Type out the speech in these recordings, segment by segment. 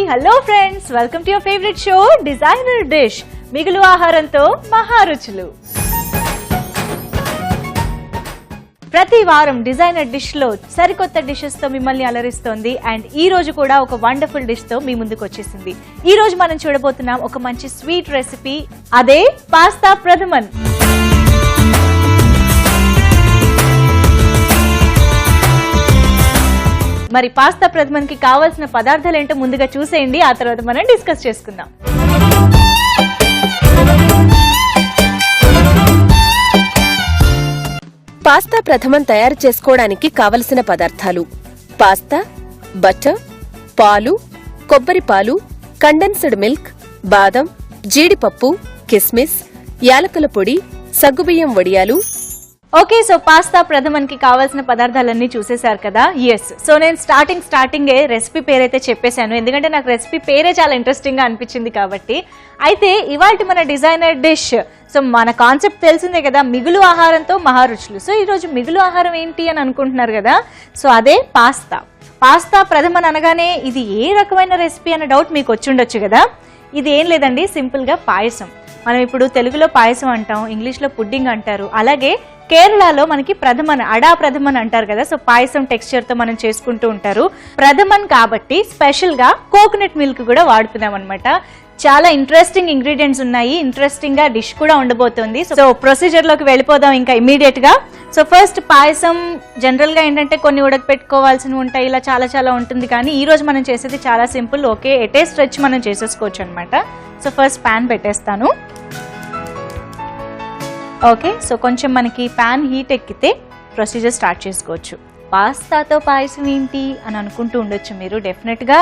Hello friends, welcome to your favourite show designer dish. మిగులు ఆహారంతో మహారుచులు. ప్రతి వారం డిజైనర్ డిష్ లో సరికొత్త డిషెస్ తో మిమ్మల్ని అలరిస్తోంది. అండ్ ఈ రోజు కూడా ఒక వండర్ఫుల్ డిష్ తో మీ ముందుకు వచ్చేసింది. ఈ రోజు మనం చూడబోతున్నాం ఒక మంచి స్వీట్ రెసిపీ, అదే పాస్తా ప్రథమన్. మరి పాస్తా ప్రథమన్ కి కావాల్సిన పదార్థాలు ఏంటో ముందుగా చూసేయండి, ఆ తర్వాత మనం డిస్కస్ చేసుకుందాం. పాస్తా ప్రథమన్ తయారు చేసుకోవడానికి కావలసిన పదార్థాలు: పాస్తా, బటర్, పాలు, కొబ్బరి పాలు, కండెన్స్డ్ మిల్క్, బాదం, జీడిపప్పు, కిస్మిస్, యాలకుల పొడి, సగ్గుబియ్యం వడియాలు. ఓకే, సో పాస్తా ప్రథమన్ కి కావాల్సిన పదార్థాలన్నీ చూసేశారు కదా. ఎస్, సో నేను స్టార్టింగే రెసిపీ పేరైతే చెప్పేశాను, ఎందుకంటే నాకు రెసిపీ పేరే చాలా ఇంట్రెస్టింగ్ గా అనిపించింది కాబట్టి. అయితే ఇవాళ మన డిజైనర్ డిష్, సో మన కాన్సెప్ట్ తెలిసిందే కదా, మిగులు ఆహారంతో మహారుచులు. సో ఈరోజు మిగులు ఆహారం ఏంటి అని అనుకుంటున్నారు కదా, సో అదే పాస్తా ప్రథమన్ అనగానే ఇది ఏ రకమైన రెసిపీ అన్న డౌట్ మీకు వచ్చి ఉండొచ్చు కదా. ఇది ఏం లేదండి, సింపుల్ గా పాయసం. మనం ఇప్పుడు తెలుగులో పాయసం అంటాం, ఇంగ్లీష్లో పుడ్డింగ్ అంటారు, అలాగే కేరళలో మనకి ప్రథమన్, అడా ప్రథమన్ అంటారు కదా. సో పాయసం టెక్స్చర్ తో మనం చేసుకుంటూ ఉంటారు. ప్రథమన్ కాబట్టి స్పెషల్ గా కోకోనట్ మిల్క్ కూడా వాడుతున్నాం అనమాట. చాలా ఇంట్రెస్టింగ్ ఇంగ్రీడియంట్స్ ఉన్నాయి, ఇంట్రెస్టింగ్ గా డిష్ కూడా ఉండబోతుంది. సో ప్రొసీజర్ లోకి వెళ్ళిపోదాం ఇంకా ఇమీడియట్ గా. సో ఫస్ట్ పాయసం జనరల్ గా ఏంటంటే కొన్ని ఉడకపెట్టుకోవాల్సినవి ఉంటాయి, ఇలా చాలా ఉంటుంది. కానీ ఈ రోజు మనం చేసేది చాలా సింపుల్. ఓకే, ఎటే స్ట్రెచ్ మనం చేసేసుకోవచ్చు అనమాట. సో ఫస్ట్ ప్యాన్ పెట్టేస్తాను. ఓకే, సో కొంచెం మనకి ప్యాన్ హీట్ ఎక్కితే ప్రొసీజర్ స్టార్ట్ చేసుకోవచ్చు. పాస్తాతో పాయసం ఏంటి అని అనుకుంటూ ఉండొచ్చు మీరు. డెఫినెట్గా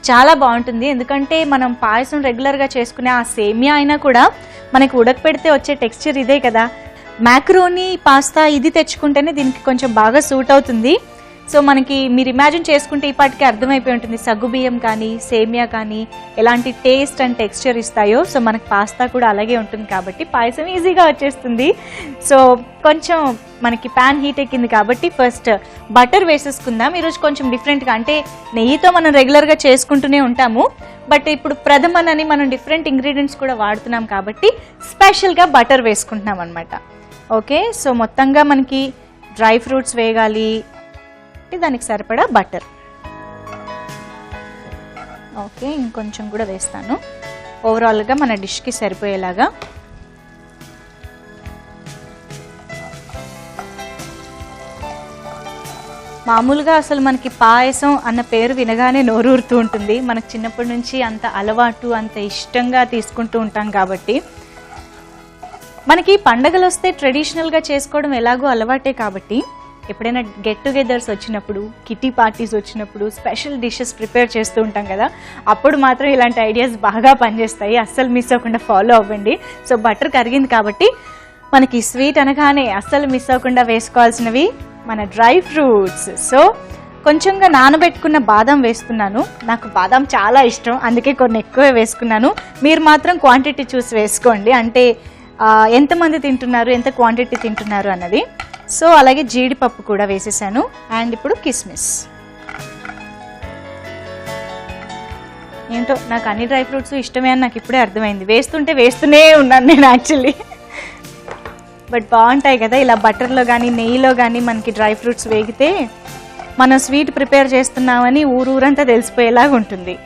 చాలా బాగుంటుంది, ఎందుకంటే మనం పాయసం రెగ్యులర్గా చేసుకునే ఆ సేమియా అయినా కూడా మనకి ఉడకపెడితే వచ్చే టెక్స్చర్ ఇదే కదా. మ్యాక్రోనీ పాస్తా ఇది తెచ్చుకుంటేనే దీనికి కొంచెం బాగా సూట్ అవుతుంది. సో మనకి మీరు ఇమాజిన్ చేసుకుంటే ఈ పాటికి అర్థమైపోయి ఉంటుంది, సగ్గుబియ్యం కానీ సేమియా కానీ ఎలాంటి టేస్ట్ అండ్ టెక్స్చర్ ఇస్తాయో. సో మనకి పాస్తా కూడా అలాగే ఉంటుంది కాబట్టి పాయసం ఈజీగా వచ్చేస్తుంది. సో కొంచెం మనకి ప్యాన్ హీట్ ఎక్కింది కాబట్టి ఫస్ట్ బటర్ వేసేసుకుందాం. ఈరోజు కొంచెం డిఫరెంట్గా, అంటే నెయ్యితో మనం రెగ్యులర్గా చేసుకుంటూనే ఉంటాము, బట్ ఇప్పుడు ప్రథమన్ అని మనం డిఫరెంట్ ఇంగ్రీడియంట్స్ కూడా వాడుతున్నాం కాబట్టి స్పెషల్గా బటర్ వేసుకుంటున్నాం అనమాట. ఓకే, సో మొత్తంగా మనకి డ్రై ఫ్రూట్స్ వేగాలి, దానికి సరిపడా బటర్. ఓకే, ఇంకొంచెం కూడా వేస్తాను ఓవరాల్గా మన డిష్కి సరిపోయేలాగా. మామూలుగా అసలు మనకి పాయసం అన్న పేరు వినగానే నోరూరుతూ ఉంటుంది. మనకు చిన్నప్పటి నుంచి అంత అలవాటు, అంత ఇష్టంగా తీసుకుంటూ ఉంటాం కాబట్టి. మనకి పండగలు వస్తే ట్రెడిషనల్గా చేసుకోవడం ఎలాగో అలవాటే కాబట్టి ఎప్పుడైనా గెట్ టుగెదర్స్ వచ్చినప్పుడు, కిటీ పార్టీస్ వచ్చినప్పుడు స్పెషల్ డిషెస్ ప్రిపేర్ చేస్తూ ఉంటాం కదా, అప్పుడు మాత్రం ఇలాంటి ఐడియాస్ బాగా పనిచేస్తాయి. అస్సలు మిస్ అవ్వకుండా ఫాలో అవ్వండి. సో బటర్ కరిగింది కాబట్టి మనకి స్వీట్ అనగానే అస్సలు మిస్ అవ్వకుండా వేసుకోవాల్సినవి మన డ్రై ఫ్రూట్స్. సో కొంచెంగా నానబెట్టుకున్న బాదం వేస్తున్నాను. నాకు బాదం చాలా ఇష్టం, అందుకే కొన్ని ఎక్కువే వేసుకున్నాను. మీరు మాత్రం క్వాంటిటీ చూసి వేసుకోండి, అంటే ఎంతమంది తింటున్నారు, ఎంత క్వాంటిటీ తింటున్నారు అన్నది. సో అలాగే జీడిపప్పు కూడా వేసేసాను. అండ్ ఇప్పుడు కిస్మిస్. ఏంటో నాకు అన్ని డ్రై ఫ్రూట్స్ ఇష్టమే అని నాకు ఇప్పుడే అర్థమైంది. వేస్తూనే ఉన్నాను నేను యాక్చువల్లీ, బట్ బాగుంటాయి కదా ఇలా బటర్లో కానీ నెయ్యిలో కానీ మనకి డ్రై ఫ్రూట్స్ వేగితే మనం స్వీట్ ప్రిపేర్ చేస్తున్నామని ఊరంతా తెలిసిపోయేలాగా ఉంటుంది.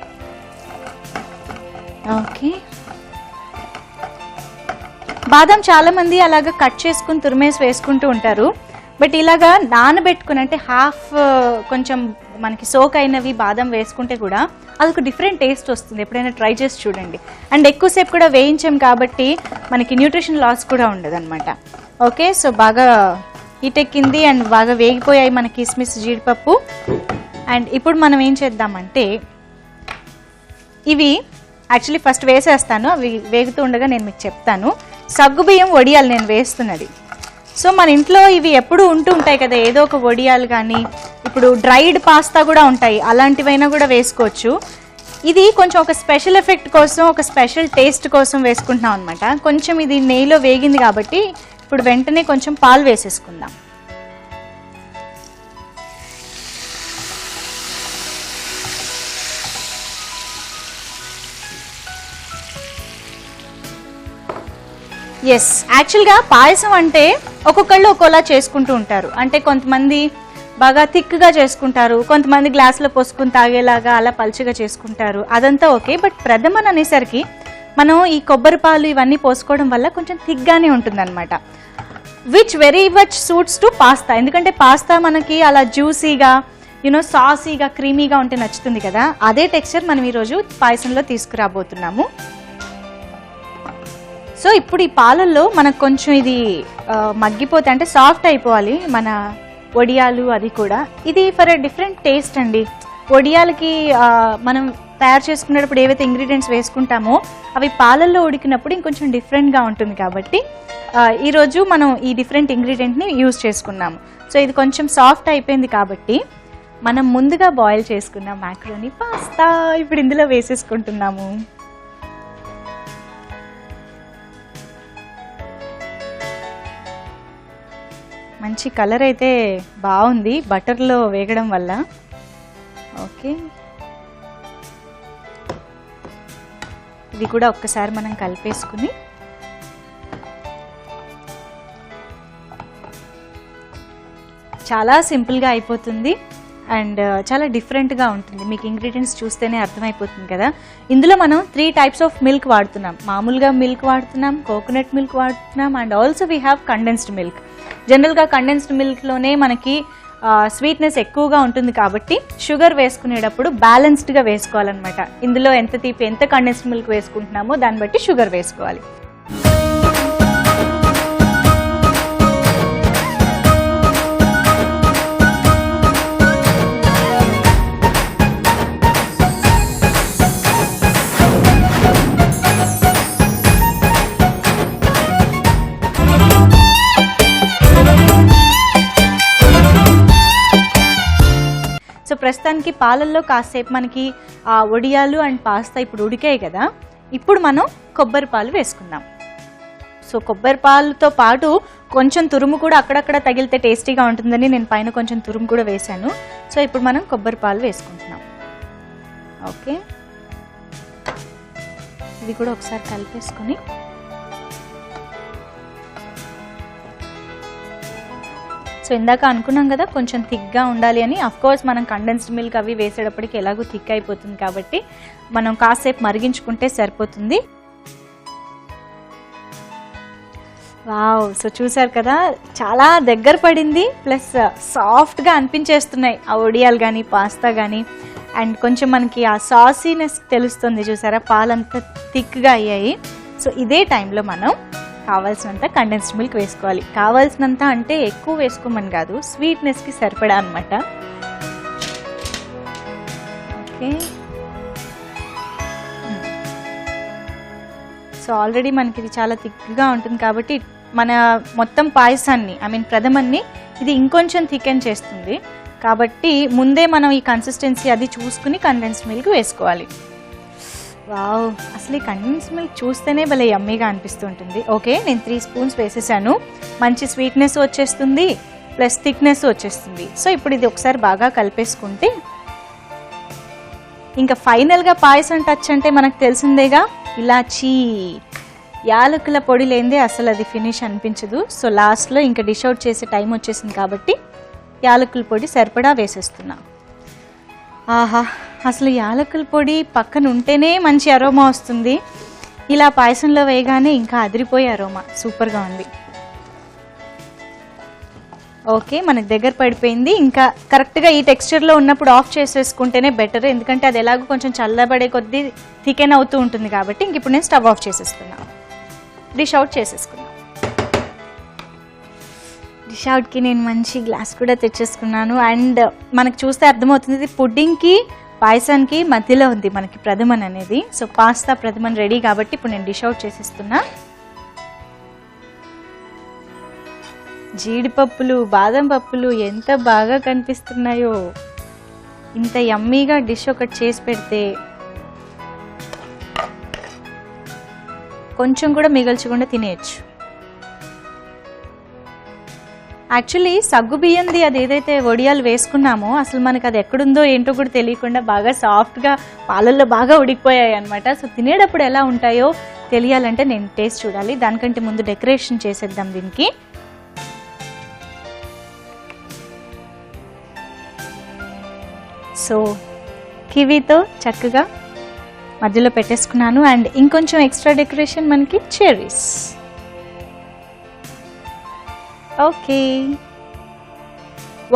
ఓకే, బాదం చాలా మంది అలాగా కట్ చేసుకుని తురిమేసి వేసుకుంటూ ఉంటారు, బట్ ఇలాగా నానబెట్టుకుని, అంటే హాఫ్ కొంచెం మనకి సోక్ అయినవి బాదం వేసుకుంటే కూడా అదొక డిఫరెంట్ టేస్ట్ వస్తుంది. ఎప్పుడైనా ట్రై చేసి చూడండి. అండ్ ఎక్కువసేపు కూడా వేయించాం కాబట్టి మనకి న్యూట్రిషన్ లాస్ కూడా ఉండదు అనమాట. ఓకే, సో బాగా హీట్ ఎక్కింది అండ్ బాగా వేగిపోయాయి మన కిస్మిస్, జీడిపప్పు. అండ్ ఇప్పుడు మనం ఏం చేద్దామంటే ఇవి యాక్చువల్లీ ఫస్ట్ వేసేస్తాను, అవి వేగుతూ ఉండగా నేను మీకు చెప్తాను. సగ్గుబియ్యం వడియాలు నేను వేస్తున్నది. సో మన ఇంట్లో ఇవి ఎప్పుడు ఉంటూ ఉంటాయి కదా, ఏదో ఒక వడియాలు కానీ, ఇప్పుడు డ్రైడ్ పాస్తా కూడా ఉంటాయి, అలాంటివైనా కూడా వేసుకోవచ్చు. ఇది కొంచెం ఒక స్పెషల్ ఎఫెక్ట్ కోసం, ఒక స్పెషల్ టేస్ట్ కోసం వేసుకుంటున్నాం అనమాట. కొంచెం ఇది నెయ్యిలో వేగింది కాబట్టి ఇప్పుడు వెంటనే కొంచెం పాలు వేసేసుకుందాం. ఎస్, యాక్చువల్గా పాయసం అంటే ఒక్కొక్కళ్ళు ఒక్కోలా చేసుకుంటూ ఉంటారు. అంటే కొంతమంది బాగా థిక్గా చేసుకుంటారు, కొంతమంది గ్లాసులో పోసుకుని తాగేలాగా అలా పల్చగా చేసుకుంటారు, అదంతా ఓకే. బట్ ప్రథమన్ అనేసరికి మనం ఈ కొబ్బరి పాలు ఇవన్నీ పోసుకోవడం వల్ల కొంచెం థిక్గానే ఉంటుందన్నమాట, which very much suits to pasta. ఎందుకంటే పాస్తా మనకి అలా జ్యూసీగా సాసీగా క్రీమీగా ఉంటే నచ్చుతుంది కదా, అదే టెక్స్చర్ మనం ఈరోజు పాయసంలో తీసుకురాబోతున్నాము. సో ఇప్పుడు ఈ పాలల్లో మనకు కొంచెం ఇది మగ్గిపోతే అంటే సాఫ్ట్ అయిపోవాలి మన వడియాలు, అది కూడా ఇది ఫర్ ఎ డిఫరెంట్ టేస్ట్ అండి. వడియాలకి మనం తయారు చేసుకునేటప్పుడు ఏవైతే ఇంగ్రీడియంట్స్ వేసుకుంటామో అవి పాలల్లో ఉడికినప్పుడు ఇంకొంచెం డిఫరెంట్గా ఉంటుంది కాబట్టి ఈరోజు మనం ఈ డిఫరెంట్ ఇంగ్రీడియంట్ని యూజ్ చేసుకున్నాము. సో ఇది కొంచెం సాఫ్ట్ అయిపోయింది కాబట్టి మనం ముందుగా బాయిల్ చేసుకున్న మ్యాక్రోనీ పాస్తా ఇప్పుడు ఇందులో వేసేసుకుంటున్నాము. మంచి కలర్ అయితే బాగుంది బటర్లో వేగడం వల్ల. ఓకే, ఇది కూడా ఒక్కసారి మనం కలిపేసుకుని చాలా సింపుల్గా అయిపోతుంది అండ్ చాలా డిఫరెంట్గా ఉంటుంది. మీకు ఇంగ్రీడియంట్స్ చూస్తేనే అర్థమైపోతుంది కదా. ఇందులో మనం 3 types ఆఫ్ మిల్క్ వాడుతున్నాం. మామూలుగా మిల్క్ వాడుతున్నాం, కోకోనట్ మిల్క్ వాడుతున్నాం and also we have condensed milk. జనరల్గా కండెన్స్డ్ మిల్క్లోనే మనకి స్వీట్నెస్ ఎక్కువగా ఉంటుంది కాబట్టి షుగర్ వేసుకునేటప్పుడు బ్యాలెన్స్డ్గా వేసుకోవాలన్నమాట. ఇందులో ఎంత తీపి, ఎంత కండెన్స్డ్ మిల్క్ వేసుకుంటున్నామో దాన్ని బట్టి షుగర్ వేసుకోవాలి. సో ప్రస్తుతానికి పాలల్లో కాసేపు మనకి ఆ వడియాలు అండ్ పాస్తా ఇప్పుడు ఉడికాయి కదా, ఇప్పుడు మనం కొబ్బరి పాలు వేసుకుందాం. సో కొబ్బరి పాలుతో పాటు కొంచెం తురుము కూడా అక్కడక్కడ తగిలితే టేస్టీగా ఉంటుందని నేను పైన కొంచెం తురుము కూడా వేశాను. సో ఇప్పుడు మనం కొబ్బరి పాలు వేసుకుంటున్నాం. ఓకే, ఇది కూడా ఒకసారి కలిపేసుకొని సో ఇందాక అనుకున్నాం కదా కొంచెం థిక్గా ఉండాలి అని. అఫ్కోర్స్ మనం కండెన్స్డ్ మిల్క్ అవి వేసేటప్పటికి ఎలాగో థిక్ అయిపోతుంది కాబట్టి మనం కాసేపు మరిగించుకుంటే సరిపోతుంది. వావ్, సో చూసారు కదా చాలా దగ్గర పడింది, ప్లస్ సాఫ్ట్గా అనిపించేస్తున్నాయి ఆ వడియాలు కానీ పాస్తా కానీ. అండ్ కొంచెం మనకి ఆ సాసీనెస్ తెలుస్తుంది చూసారా, పాలంతా థిక్గా అయ్యాయి. సో ఇదే టైంలో మనం కావాల్సినంత కండెన్స్డ్ మిల్క్ వేసుకోవాలి. కావాల్సినంత అంటే ఎక్కువ వేసుకోమని కాదు, స్వీట్నెస్కి సరిపడా అనమాట. ఓకే, సో ఆల్రెడీ మనకి ఇది చాలా థిక్గా ఉంటుంది కాబట్టి మన మొత్తం పాయసాన్ని ప్రథమన్ని ఇది ఇంకొంచెం థికెన్ చేస్తుంది కాబట్టి ముందే మనం ఈ కన్సిస్టెన్సీ అది చూసుకుని కండెన్స్డ్ మిల్క్ వేసుకోవాలి. వావ్, అసలు ఈ కండెన్స్డ్ మిల్క్ చూస్తేనే భలే యమ్మీగా అనిపిస్తుంటుంది. ఓకే, నేను 3 spoons వేసేసాను. మంచి స్వీట్నెస్ వచ్చేస్తుంది ప్లస్ థిక్నెస్ వచ్చేస్తుంది. సో ఇప్పుడు ఇది ఒకసారి బాగా కలిపేసుకుంటే ఇంకా ఫైనల్గా పాయసం టచ్ అంటే మనకు తెలిసిందేగా, ఇలాచీ యాలకుల పొడి లేనిదే అసలు అది ఫినిష్ అనిపించదు. సో లాస్ట్లో ఇంకా డిష్ అవుట్ చేసే టైం వచ్చేసింది కాబట్టి యాలకుల పొడి సరిపడా వేసేస్తున్నా. ఆహా, అసలు యాలకుల పొడి పక్కన ఉంటేనే మంచి అరోమా వస్తుంది. ఇలా పాయసంలో వేయగానే ఇంకా అదిరిపోయే అరోమా, సూపర్గా ఉంది. ఓకే, మనకు దగ్గర పడిపోయింది. ఇంకా కరెక్ట్గా ఈ టెక్స్చర్లో ఉన్నప్పుడు ఆఫ్ చేసేసుకుంటేనే బెటర్, ఎందుకంటే అది ఎలాగో కొంచెం చల్లబడే కొద్దీ థికెన్ అవుతూ ఉంటుంది కాబట్టి. ఇంక ఇప్పుడు నేను స్టవ్ ఆఫ్ చేసేస్తున్నాను, డిష్ అవుట్ చేసేసుకున్నాను. డిష్ అవుట్కి నేను మంచి గ్లాస్ కూడా తెచ్చేసుకున్నాను. అండ్ మనకు చూస్తే అర్థమవుతుంది ఇది పుడ్డింగ్కి పాయసానికి మధ్యలో ఉంది మనకి ప్రథమన్ అనేది. సో పాస్తా ప్రథమన్ రెడీ కాబట్టి ఇప్పుడు నేను డిష్ అవుట్ చేసేస్తున్నా. జీడిపప్పులు, బాదం పప్పులు ఎంత బాగా కనిపిస్తున్నాయో. ఇంత యమ్మీగా డిష్ ఒకటి చేసి పెడితే కొంచెం కూడా మిగల్చకుండా తినేయచ్చు. యాక్చువల్లీ సగ్గు బియ్యంది అది ఏదైతే వడియాలు వేసుకున్నామో అసలు మనకు అది ఎక్కడుందో ఏంటో కూడా తెలియకుండా బాగా సాఫ్ట్గా పాలల్లో బాగా ఉడికిపోయాయి అనమాట. సో తినేటప్పుడు ఎలా ఉంటాయో తెలియాలంటే నేను టేస్ట్ చూడాలి. దానికంటే ముందు డెకరేషన్ చేసేద్దాం దీనికి. సో కివీతో చక్కగా మధ్యలో పెట్టేసుకున్నాను. అండ్ ఇంకొంచెం ఎక్స్ట్రా డెకరేషన్ మనకి చెర్రీస్. Okay,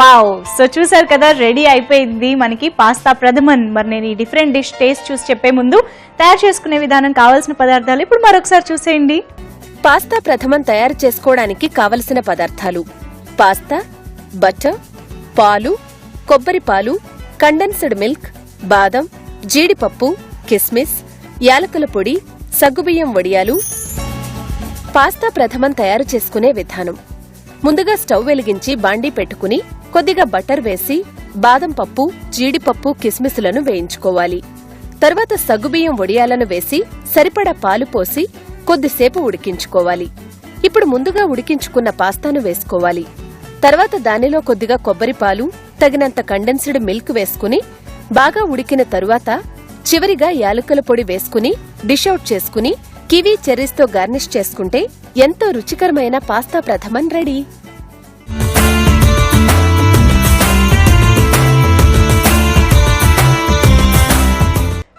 wow. సో చూసారు కదా, రెడీ అయిపోయింది మనకి పాస్తా ప్రథమన్. మరి నేను ఈ డిఫరెంట్ డిష్ టేస్ట్ చూసి చెప్పే ముందు తయారు చేసుకునే విధానం, కావాల్సిన పదార్థాలు ఇప్పుడు మరొకసారి చూసేయండి. పాస్తా ప్రథమన్ తయారు చేసుకోవడానికి కావలసిన పదార్థాలు: పాస్తా, బటర్, పాలు, కొబ్బరి పాలు, కండెన్స్డ్ మిల్క్, బాదం, జీడిపప్పు, కిస్మిస్, యాలకుల పొడి, సగ్గుబియ్యం వడియాలు. పాస్తా ప్రథమన్ తయారు చేసుకునే విధానం: ముందుగా స్టవ్ వెలిగించి బాండీ పెట్టుకుని కొద్దిగా బటర్ వేసి బాదం పప్పు, జీడిపప్పు, కిస్మిస్లను వేయించుకోవాలి. తర్వాత సగ్గుబియ్యం వడియాలను వేసి సరిపడా పాలు పోసి కొద్దిసేపు ఉడికించుకోవాలి. ఇప్పుడు ముందుగా ఉడికించుకున్న పాస్తాను వేసుకోవాలి. తర్వాత దానిలో కొద్దిగా కొబ్బరి పాలు, తగినంత కండెన్స్డ్ మిల్క్ వేసుకుని బాగా ఉడికిన తరువాత చివరిగా యాలకుల పొడి వేసుకుని డిష్ అవుట్ చేసుకుని కివీ చెర్రీస్తో గార్నిష్ చేసుకుంటే ఎంతో రుచికరమైన పాస్తా ప్రథమన్ రెడీ.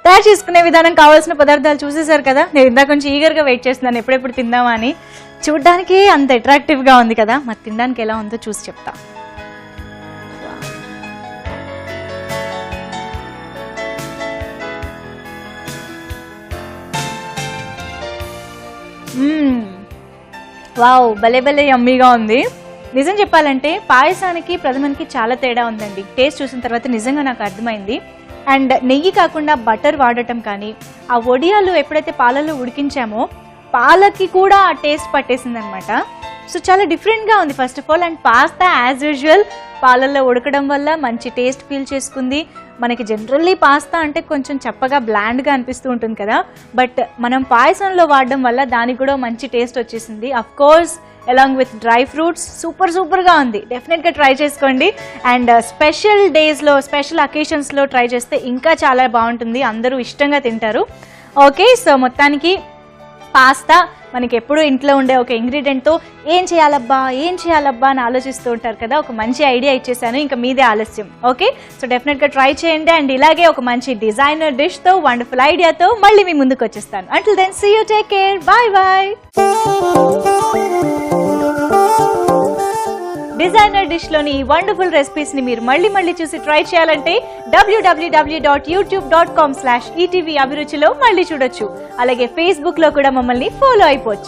తయారు చేసుకునే విధానం, కావాల్సిన పదార్థాలు చూసేశారు కదా. నేను ఇందాక కొంచెం ఈగర్గా వెయిట్ చేస్తున్నాను ఎప్పుడెప్పుడు తిందామా అని. చూడ్డానికి అంత అట్రాక్టివ్గా ఉంది కదా, మరి తినడానికి ఎలా ఉందో చూసి చెప్తా. వావ్, భలే భలే యమ్మీగా ఉంది. నిజం చెప్పాలంటే పాయసానికి ప్రథమన్కి చాలా తేడా ఉందండి. టేస్ట్ చూసిన తర్వాత నిజంగా నాకు అర్థమైంది. అండ్ నెయ్యి కాకుండా బటర్ వాడటం కానీ, ఆ వడియాలు ఎప్పుడైతే పాలలో ఉడికించామో పాలకి కూడా ఆ టేస్ట్ పట్టేసింది అనమాట. సో చాలా డిఫరెంట్గా ఉంది first of all. And pasta as usual పాలల్లో ఉడకడం వల్ల మంచి టేస్ట్ ఫీల్ చేసుకుంది. మనకి జనరల్లీ పాస్తా అంటే కొంచెం చప్పగా బ్లాండ్గా అనిపిస్తూ ఉంటుంది కదా, బట్ మనం పాయసంలో వాడడం వల్ల దానికి కూడా మంచి టేస్ట్ వచ్చేసింది. Of course along with dry fruits సూపర్గా ఉంది. డెఫినెట్గా ట్రై చేసుకోండి. అండ్ స్పెషల్ డేస్లో, స్పెషల్ అకేషన్స్లో ట్రై చేస్తే ఇంకా చాలా బాగుంటుంది, అందరూ ఇష్టంగా తింటారు. ఓకే, సో మొత్తానికి పాస్తా మనకి ఎప్పుడూ ఇంట్లో ఉండే ఒక ఇంగ్రీడియంట్తో ఏం చేయాలబ్బా అని ఆలోచిస్తూ ఉంటారు కదా, ఒక మంచి ఐడియా ఇచ్చేసాను. ఇంకా మీదే ఆలస్యం. ఓకే, సో డెఫినెట్గా ట్రై చేయండి. అండ్ ఇలాగే ఒక మంచి డిజైనర్ డిష్తో, వండర్ఫుల్ ఐడియాతో మళ్ళీ మీ ముందుకు వచ్చేస్తాను. Until then see you, take care, bye. Designer డిష్లోని ఈ వండర్ఫుల్ రెసిపీస్ని మీరు మళ్ళీ చూసి ట్రై చేయాలంటే www.youtube.com/ETV అభిరుచిలో మళ్ళీ చూడొచ్చు. అలాగే ఫేస్బుక్లో కూడా మమ్మల్ని ఫాలో అయిపోవచ్చు.